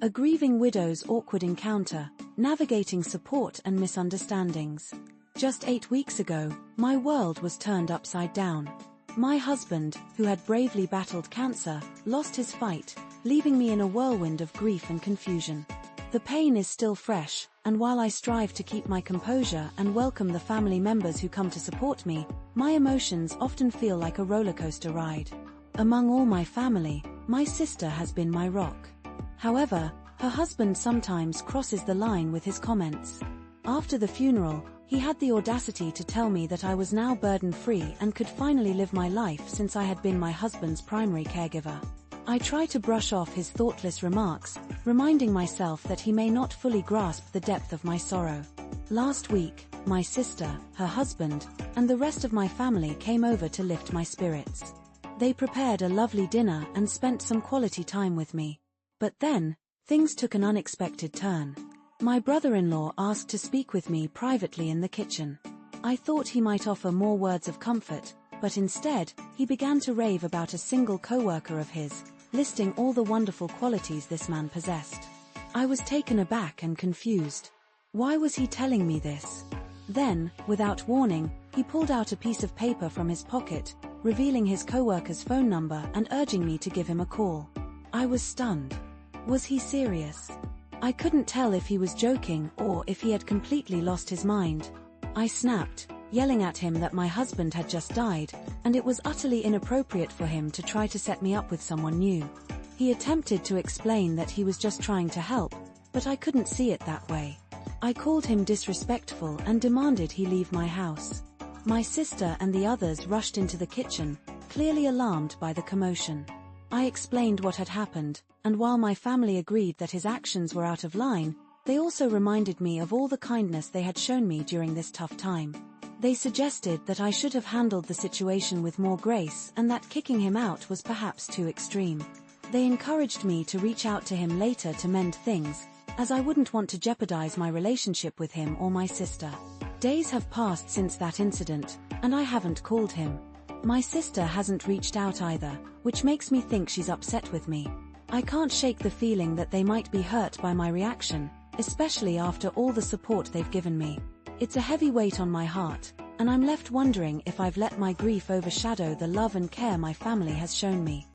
A grieving widow's awkward encounter, navigating support and misunderstandings. Just 8 weeks ago, my world was turned upside down. My husband, who had bravely battled cancer, lost his fight, leaving me in a whirlwind of grief and confusion. The pain is still fresh, and while I strive to keep my composure and welcome the family members who come to support me, my emotions often feel like a rollercoaster ride. Among all my family, my sister has been my rock. However, her husband sometimes crosses the line with his comments. After the funeral, he had the audacity to tell me that I was now burden-free and could finally live my life since I had been my husband's primary caregiver. I try to brush off his thoughtless remarks, reminding myself that he may not fully grasp the depth of my sorrow. Last week, my sister, her husband, and the rest of my family came over to lift my spirits. They prepared a lovely dinner and spent some quality time with me. But then, things took an unexpected turn. My brother-in-law asked to speak with me privately in the kitchen. I thought he might offer more words of comfort, but instead, he began to rave about a single co-worker of his, listing all the wonderful qualities this man possessed. I was taken aback and confused. Why was he telling me this? Then, without warning, he pulled out a piece of paper from his pocket, revealing his co-worker's phone number and urging me to give him a call. I was stunned. Was he serious? I couldn't tell if he was joking or if he had completely lost his mind. I snapped, yelling at him that my husband had just died, and it was utterly inappropriate for him to try to set me up with someone new. He attempted to explain that he was just trying to help, but I couldn't see it that way. I called him disrespectful and demanded he leave my house. My sister and the others rushed into the kitchen, clearly alarmed by the commotion. I explained what had happened, and while my family agreed that his actions were out of line, they also reminded me of all the kindness they had shown me during this tough time. They suggested that I should have handled the situation with more grace and that kicking him out was perhaps too extreme. They encouraged me to reach out to him later to mend things, as I wouldn't want to jeopardize my relationship with him or my sister. Days have passed since that incident, and I haven't called him. My sister hasn't reached out either, which makes me think she's upset with me. I can't shake the feeling that they might be hurt by my reaction, especially after all the support they've given me. It's a heavy weight on my heart, and I'm left wondering if I've let my grief overshadow the love and care my family has shown me.